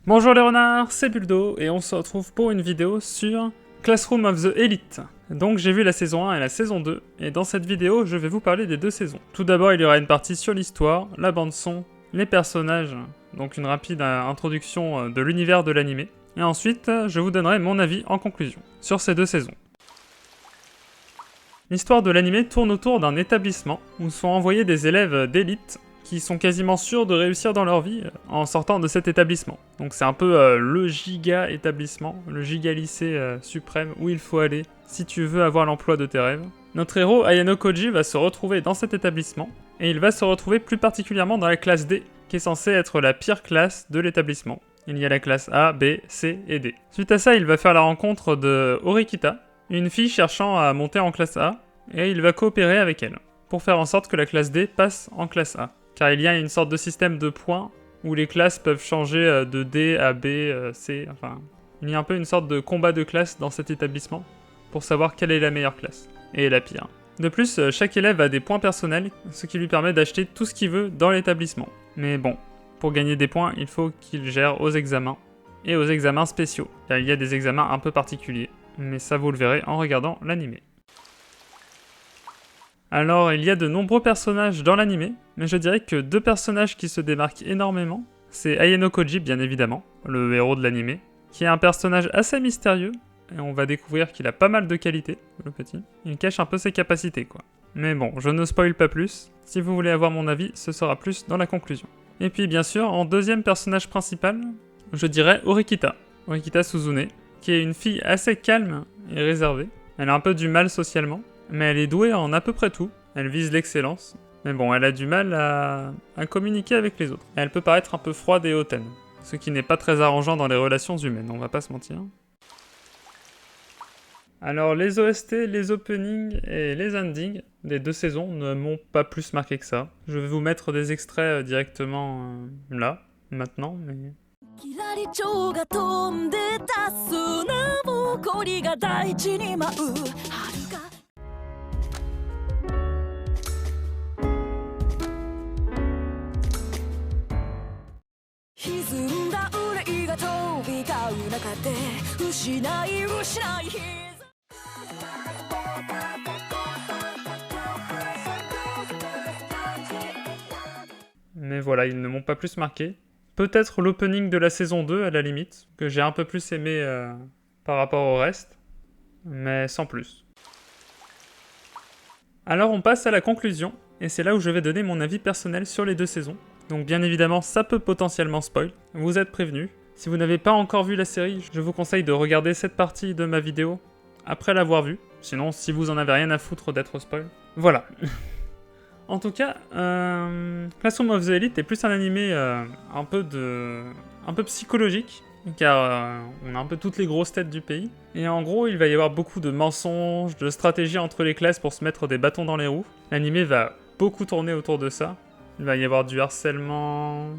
Bonjour les renards, c'est Buldo et on se retrouve pour une vidéo sur Classroom of the Elite. Donc j'ai vu la saison 1 et la saison 2 et dans cette vidéo je vais vous parler des deux saisons. Tout d'abord il y aura une partie sur l'histoire, la bande son, les personnages, donc une rapide introduction de l'univers de l'anime. Et ensuite je vous donnerai mon avis en conclusion sur ces deux saisons. L'histoire de l'anime tourne autour d'un établissement où sont envoyés des élèves d'élite qui sont quasiment sûrs de réussir dans leur vie en sortant de cet établissement. Donc c'est un peu le giga établissement, le giga lycée suprême où il faut aller si tu veux avoir l'emploi de tes rêves. Notre héros Ayano Koji va se retrouver dans cet établissement et il va se retrouver plus particulièrement dans la classe D, qui est censée être la pire classe de l'établissement. Il y a la classe A, B, C et D. Suite à ça, il va faire la rencontre de Horikita, une fille cherchant à monter en classe A, et il va coopérer avec elle pour faire en sorte que la classe D passe en classe A. Car il y a une sorte de système de points où les classes peuvent changer de D à B, C, enfin... Il y a un peu une sorte de combat de classe dans cet établissement pour savoir quelle est la meilleure classe et la pire. De plus, chaque élève a des points personnels, ce qui lui permet d'acheter tout ce qu'il veut dans l'établissement. Mais bon, pour gagner des points, il faut qu'il gère aux examens et aux examens spéciaux, car il y a des examens un peu particuliers, mais ça vous le verrez en regardant l'anime. Alors, il y a de nombreux personnages dans l'anime, mais je dirais que deux personnages qui se démarquent énormément, c'est Ayano Koji, bien évidemment, le héros de l'anime, qui est un personnage assez mystérieux, et on va découvrir qu'il a pas mal de qualités, le petit. Il cache un peu ses capacités, quoi. Mais bon, je ne spoil pas plus, si vous voulez avoir mon avis, ce sera plus dans la conclusion. Et puis, bien sûr, en deuxième personnage principal, je dirais Horikita Suzune, qui est une fille assez calme et réservée. Elle a un peu du mal socialement, mais elle est douée en à peu près tout, elle vise l'excellence, mais bon, elle a du mal à communiquer avec les autres. Et elle peut paraître un peu froide et hautaine, ce qui n'est pas très arrangeant dans les relations humaines, on va pas se mentir. Alors les OST, les openings et les endings des deux saisons ne m'ont pas plus marqué que ça. Je vais vous mettre des extraits directement là, maintenant, mais... Mais voilà, ils ne m'ont pas plus marqué. Peut-être l'opening de la saison 2 à la limite, que j'ai un peu plus aimé par rapport au reste, mais sans plus. Alors on passe à la conclusion, et c'est là où je vais donner mon avis personnel sur les deux saisons. Donc bien évidemment, ça peut potentiellement spoil, vous êtes prévenus. Si vous n'avez pas encore vu la série, je vous conseille de regarder cette partie de ma vidéo après l'avoir vue. Sinon, si vous en avez rien à foutre d'être spoil. Voilà. En tout cas, Classroom of the Elite est plus un animé un peu psychologique, car on a un peu toutes les grosses têtes du pays. Et en gros, il va y avoir beaucoup de mensonges, de stratégies entre les classes pour se mettre des bâtons dans les roues. L'animé va beaucoup tourner autour de ça. Il va y avoir du harcèlement...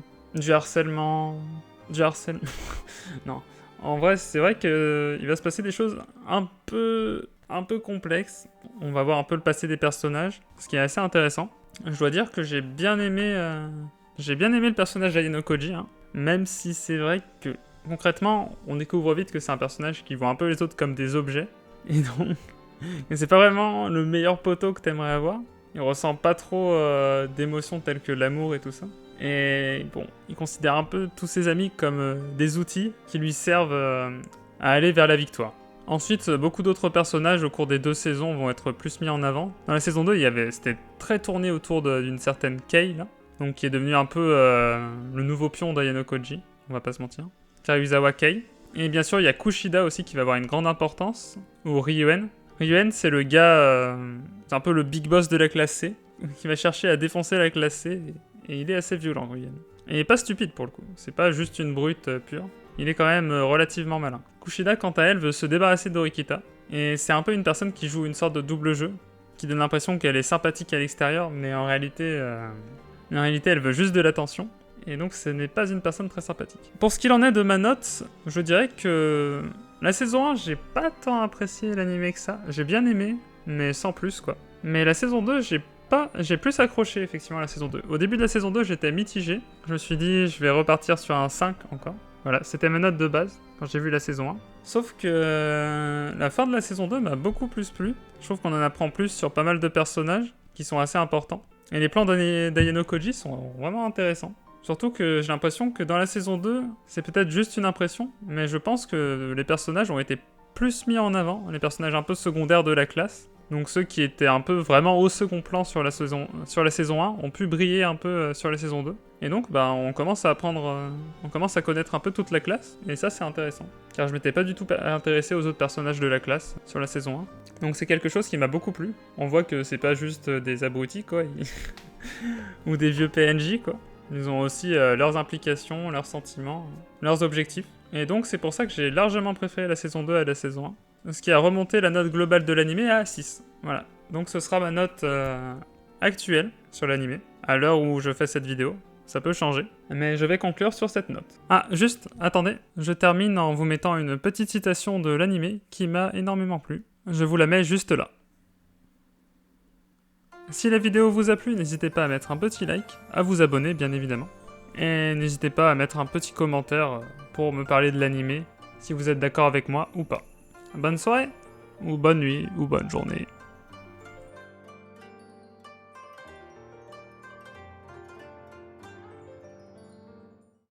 Non. En vrai, c'est vrai qu'il va se passer des choses un peu complexes. On va voir un peu le passé des personnages, ce qui est assez intéressant. Je dois dire que j'ai bien aimé le personnage d'Ayano Koji, hein. Même si c'est vrai que, concrètement, on découvre vite que c'est un personnage qui voit un peu les autres comme des objets. Et donc, c'est pas vraiment le meilleur poteau que t'aimerais avoir. Il ressent pas trop d'émotions telles que l'amour et tout ça. Et bon, il considère un peu tous ses amis comme des outils qui lui servent à aller vers la victoire. Ensuite, beaucoup d'autres personnages au cours des deux saisons vont être plus mis en avant. Dans la saison 2, c'était très tourné autour d'une certaine Kei, là, donc qui est devenue un peu le nouveau pion d'Ayano Koji, on va pas se mentir. Karuizawa Kei. Et bien sûr, il y a Kushida aussi qui va avoir une grande importance, ou Ryuen. Ryuen, c'est le gars, c'est un peu le big boss de la classe C, qui va chercher à défoncer la classe C, et il est assez violent, Ryuen. Et il est pas stupide pour le coup, c'est pas juste une brute pure. Il est quand même relativement malin. Kushida, quant à elle, veut se débarrasser d'Horikita, et c'est un peu une personne qui joue une sorte de double jeu, qui donne l'impression qu'elle est sympathique à l'extérieur, mais en réalité, elle veut juste de l'attention, et donc ce n'est pas une personne très sympathique. Pour ce qu'il en est de ma note, je dirais que la saison 1, j'ai pas tant apprécié l'anime que ça. J'ai bien aimé, mais sans plus, quoi. Mais la saison 2, j'ai plus accroché, effectivement, à la saison 2. Au début de la saison 2, j'étais mitigé. Je me suis dit, je vais repartir sur un 5 encore. Voilà, c'était ma note de base quand j'ai vu la saison 1. Sauf que la fin de la saison 2 m'a beaucoup plus plu. Je trouve qu'on en apprend plus sur pas mal de personnages qui sont assez importants. Et les plans d'Ayano Koji sont vraiment intéressants. Surtout que j'ai l'impression que dans la saison 2, c'est peut-être juste une impression, mais je pense que les personnages ont été plus mis en avant, les personnages un peu secondaires de la classe. Donc ceux qui étaient un peu vraiment au second plan sur la saison 1 ont pu briller un peu sur la saison 2. Et donc bah, on commence à connaître un peu toute la classe, et ça c'est intéressant. Car je m'étais pas du tout intéressé aux autres personnages de la classe sur la saison 1. Donc c'est quelque chose qui m'a beaucoup plu. On voit que c'est pas juste des abrutis quoi, ou des vieux PNJ quoi. Ils ont aussi leurs implications, leurs sentiments, leurs objectifs. Et donc c'est pour ça que j'ai largement préféré la saison 2 à la saison 1. Ce qui a remonté la note globale de l'animé à 6. Voilà. Donc ce sera ma note actuelle sur l'animé, à l'heure où je fais cette vidéo. Ça peut changer, mais je vais conclure sur cette note. Ah, juste, attendez, je termine en vous mettant une petite citation de l'animé qui m'a énormément plu. Je vous la mets juste là. Si la vidéo vous a plu, n'hésitez pas à mettre un petit like, à vous abonner bien évidemment. Et n'hésitez pas à mettre un petit commentaire pour me parler de l'animé, si vous êtes d'accord avec moi ou pas. Bonne soirée, ou bonne nuit, ou bonne journée.